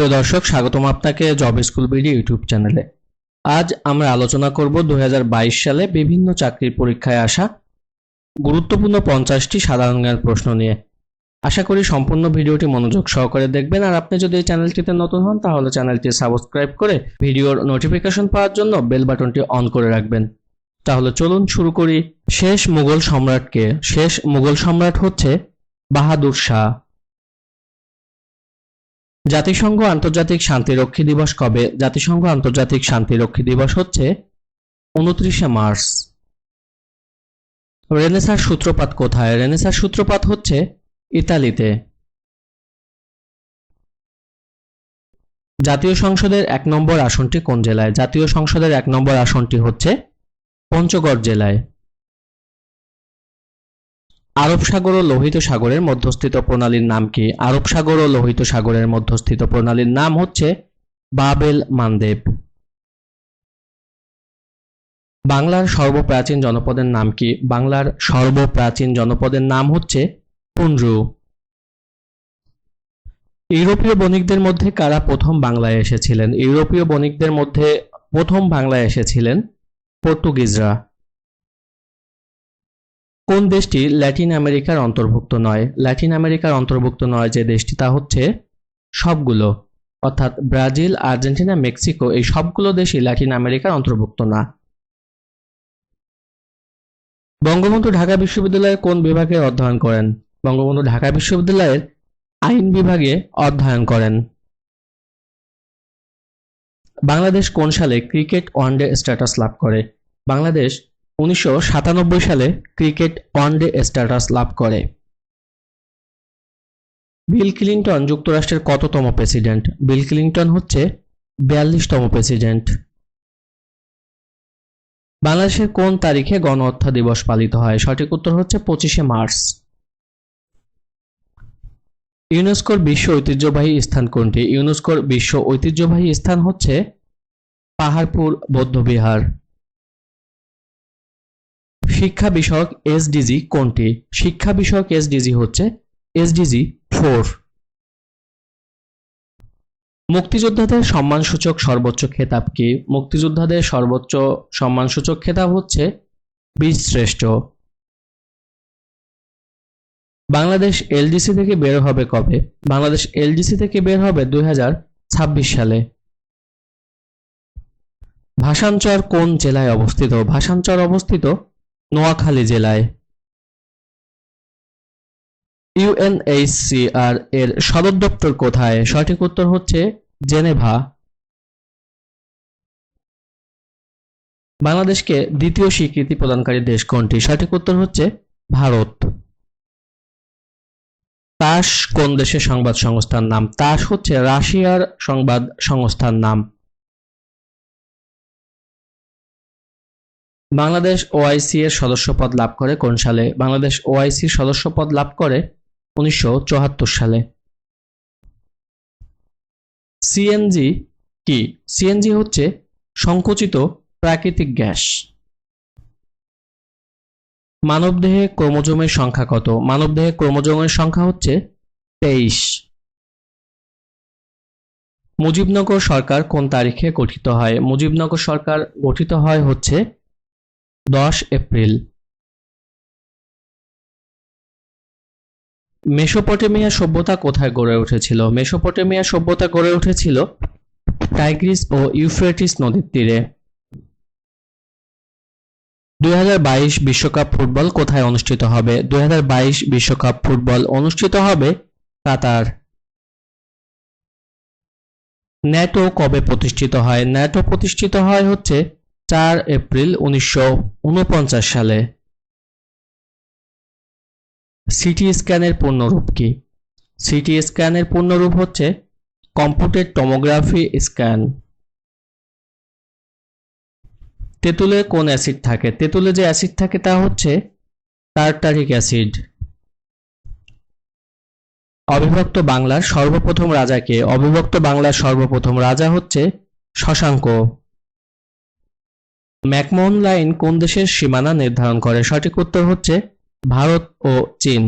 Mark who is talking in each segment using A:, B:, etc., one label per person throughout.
A: প্রিয় দর্শক, স্বাগতম আপনাকে জব স্কুল বিডি ইউটিউব চ্যানেলে। আজ আমরা আলোচনা করব 2022 সালে বিভিন্ন চাকরির পরীক্ষায় আসা গুরুত্বপূর্ণ 50টি সাধারণ জ্ঞান প্রশ্ন নিয়ে। আশা করি সম্পূর্ণ ভিডিওটি মনোযোগ সহকারে দেখবেন। আর আপনি যদি এই চ্যানেলটিতে নতুন হন তাহলে চ্যানেলটি সাবস্ক্রাইব করে ভিডিওর নোটিফিকেশন পাওয়ার জন্য বেল বাটনটি অন করে রাখবেন। তাহলে চলুন শুরু করি। শেষ মুঘল সম্রাট হচ্ছে বাহাদুর শাহ। জাতিসংঘ আন্তর্জাতিক শান্তিরক্ষী দিবস কবে? জাতিসংঘ আন্তর্জাতিক শান্তিরক্ষী দিবস হচ্ছে 29শে মার্চ। রেনেসাঁর সূত্রপাত কোথায়? রেনেসাঁর সূত্রপাত হচ্ছে ইতালিতে। জাতীয় সংসদের 1 নম্বর আসনটি কোন জেলায়? জাতীয় সংসদের 1 নম্বর আসনটি হচ্ছে পঞ্চগড় জেলায়। আরব সাগর ও লোহিত সাগরের মধ্যস্থিত প্রণালীর নাম কি? আরব সাগর ও লোহিত সাগরের মধ্যস্থিত প্রণালীর নাম হচ্ছে বাবেল মানদেব। বাংলার সর্বপ্রাচীন জনপদের নাম কি? বাংলার সর্বপ্রাচীন জনপদের নাম হচ্ছে পুন্ড্রু। ইউরোপীয় বণিকদের মধ্যে কারা প্রথম বাংলায় এসেছিলেন? ইউরোপীয় বণিকদের মধ্যে প্রথম বাংলায় এসেছিলেন পর্তুগিজরা। কোন দেশটি ল্যাটিন আমেরিকার অন্তর্ভুক্ত নয়? ল্যাটিন আমেরিকার অন্তর্ভুক্ত নয় যে দেশটি তা হচ্ছে সবগুলো, অর্থাৎ ব্রাজিল, আর্জেন্টিনা, মেক্সিকো এই সবগুলো দেশই ল্যাটিন আমেরিকার অন্তর্ভুক্ত না। বঙ্গবন্ধু ঢাকা বিশ্ববিদ্যালয়ের কোন বিভাগে অধ্যয়ন করেন? বঙ্গবন্ধু ঢাকা বিশ্ববিদ্যালয়ের আইন বিভাগে অধ্যয়ন করেন। বাংলাদেশ কোন সালে ক্রিকেট ওয়ানডে স্ট্যাটাস লাভ করে? বাংলাদেশ 1997 সালে ক্রিকেট ওয়ানডে স্ট্যাটাস লাভ করে। বিল ক্লিনটন যুক্তরাষ্ট্রের কততম প্রেসিডেন্ট? বিল ক্লিনটন হচ্ছে 42তম প্রেসিডেন্ট। বাংলাদেশের কোন তারিখে গণহত্যা দিবস পালিত হয়? সঠিক উত্তর হচ্ছে 25শে মার্চ। ইউনেস্কোর বিশ্ব ঐতিহ্যবাহী স্থান কোনটি? ইউনেস্কোর বিশ্ব ঐতিহ্যবাহী স্থান হচ্ছে পাহাড়পুর বৌদ্ধবিহার। শিক্ষা বিষয়ক এসডিজি কোনটি? শিক্ষা বিষয়ক এসডিজি হচ্ছে এসডিজি 4। মুক্তিযোদ্ধাদের সম্মানসূচক সর্বোচ্চ খেতাব কি? মুক্তিযোদ্ধাদের সর্বোচ্চ সম্মানসূচক খেতাব হচ্ছে বীরশ্রেষ্ঠ। বাংলাদেশ এলডিসি থেকে বের হবে কবে? বাংলাদেশ এলডিসি থেকে বের হবে 2026 সালে। ভাষাঞ্চর কোন জেলায় অবস্থিত? ভাষাঞ্চর অবস্থিত নোয়াখালী জেলায়। ইউএনএইচসিআর এর সদর দপ্তর কোথায়? সঠিক উত্তর হচ্ছে জেনেভা। বাংলাদেশকে দ্বিতীয় স্বীকৃতি প্রদানকারী দেশ কোনটি? সঠিক উত্তর হচ্ছে ভারত। তাস কোন দেশের সংবাদ সংস্থার নাম? তাস হচ্ছে রাশিয়ার সংবাদ সংস্থার নাম। বাংলাদেশ ওআইসি এর সদস্যপদ লাভ করে কোন সালে? বাংলাদেশ ওআইসির সদস্যপদ লাভ করে 1974 সালে। সিএনজি কি? সিএনজি হচ্ছে সংকুচিত প্রাকৃতিক গ্যাস। মানবদেহে ক্রোমোজোমের সংখ্যা কত? মানবদেহে ক্রোমোজোমের সংখ্যা হচ্ছে 23। মুজিবনগর সরকার কোন তারিখে গঠিত হয়? মুজিবনগর সরকার গঠিত হয় হচ্ছে 10 এপ্রিল। মেসোপটেমিয়া সভ্যতা কোথায় গড়ে উঠেছিল? মেসোপটেমিয়া সভ্যতা গড়ে উঠেছিল টাইগ্রিস ও ইউফ্রেটিস নদীর তীরে। 2022 বিশ্বকাপ ফুটবল কোথায় অনুষ্ঠিত হবে? 2022 বিশ্বকাপ ফুটবল অনুষ্ঠিত হবে কাতার। ন্যাটো কবে প্রতিষ্ঠিত হয়? ন্যাটো প্রতিষ্ঠিত হয় হচ্ছে 4 এপ্রিল 1949 সালে। সিটি স্ক্যানের পূর্ণরূপ কি? সিটি স্ক্যানের পূর্ণরূপ হচ্ছে কম্পিউটেড টোমোগ্রাফি স্ক্যান। তেঁতুলে কোন অ্যাসিড থাকে? তেঁতুলে যে অ্যাসিড থাকে তা হচ্ছে টার্টারিক অ্যাসিড। অবিভক্ত বাংলার সর্বপ্রথম রাজা কে? অবিভক্ত বাংলার সর্বপ্রথম রাজা হচ্ছে শশাঙ্ক। ম্যাকমোহন লাইন কোন দেশের সীমানা নির্ধারণ করে? সঠিক উত্তর হচ্ছে ভারত ও চীন।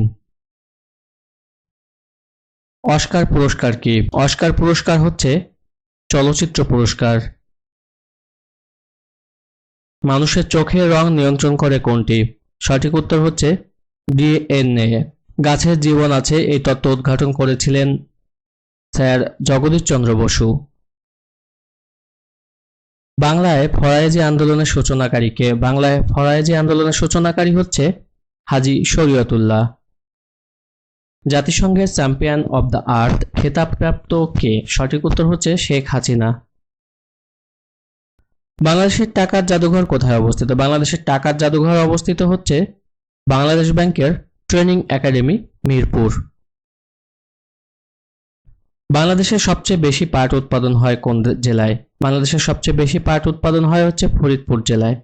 A: অস্কার পুরস্কার কি? অস্কার পুরস্কার হচ্ছে চলচ্চিত্র পুরস্কার। মানুষের চোখের রং নিয়ন্ত্রণ করে কোনটি? সঠিক উত্তর হচ্ছে ডিএনএ। গাছের জীবন আছে এই তত্ত্ব উদ্ঘাটন করেছিলেন স্যার জগদীশ চন্দ্র বসু। বাংলায় ফরায়েজি আন্দোলনের সূচনাকারী কে? বাংলায় ফরায়েজি আন্দোলনের সূচনাকারী হচ্ছে হাজী শরীয়তুল্লাহ। জাতিসংঘের চ্যাম্পিয়ন অব দ্য আর্থ খেতাবপ্রাপ্ত কে? সঠিক উত্তর হচ্ছে শেখ হাসিনা। বাংলাদেশের টাকার জাদুঘর কোথায় অবস্থিত? বাংলাদেশের টাকার জাদুঘর অবস্থিত হচ্ছে বাংলাদেশ ব্যাংকের ট্রেনিং একাডেমি, মিরপুর। বাংলাদেশের সবচেয়ে বেশি পাট উৎপাদন হয় কোন জেলায়? বাংলাদেশের সবচেয়ে বেশি পাট উৎপাদন হয় হচ্ছে ফরিদপুর জেলায়।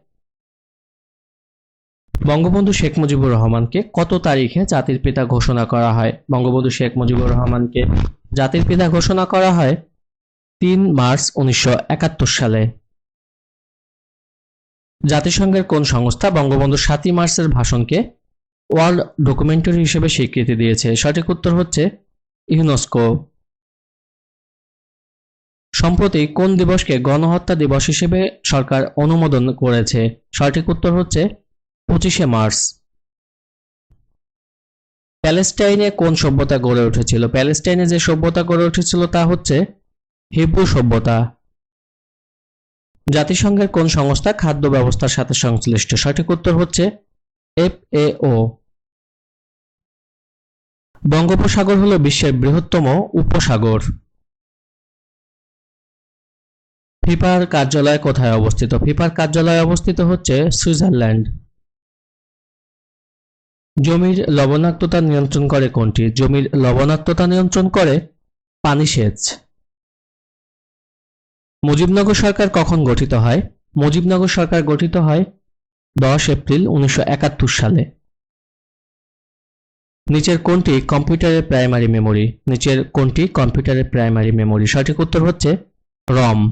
A: বঙ্গবন্ধু শেখ মুজিবুর রহমানকে কত তারিখে জাতির পিতা ঘোষণা করা হয়? বঙ্গবন্ধু শেখ মুজিবুর রহমানকে জাতির পিতা ঘোষণা করা হয় ৩ মার্চ ১৯৭১ সালে। জাতিসংঘের কোন সংস্থা বঙ্গবন্ধু ৭ই মার্চের ভাষণকে ওয়ার্ল্ড ডকুমেন্টারি হিসেবে স্বীকৃতি দিয়েছে? সঠিক উত্তর হচ্ছে ইউনেস্কো। সম্প্রতি কোন দিবসকে গণহত্যা দিবস হিসেবে সরকার অনুমোদন করেছে? সঠিক উত্তর হচ্ছে ২৫শে মার্চ। প্যালেস্টাইনে কোন সভ্যতা গড়ে উঠেছিল? প্যালেস্টাইনে যে সভ্যতা গড়ে উঠেছিল তা হচ্ছে হিব্রু সভ্যতা। জাতিসংঘের কোন সংস্থা খাদ্য ব্যবস্থার সাথে সংশ্লিষ্ট? সঠিক উত্তর হচ্ছে FAO। বঙ্গোপসাগর হলো বিশ্বের বৃহত্তম উপসাগর। ফিফার কার্যালয় কোথায় অবস্থিত? ফিফার কার্যালয় অবস্থিত হচ্ছে সুইজারল্যান্ড। জমির লবণাক্ততা নিয়ন্ত্রণ করে কোনটি? জমির লবণাক্ততা নিয়ন্ত্রণ করে পানি সেচ। মুজিবনগর সরকার কখন গঠিত হয়? মুজিবনগর সরকার গঠিত হয় 10 এপ্রিল 1971 সালে। নিচের কোনটি কম্পিউটারের প্রাইমারি মেমোরি? নিচের কোনটি কম্পিউটারের প্রাইমারি মেমোরি? সঠিক উত্তর হচ্ছে রম।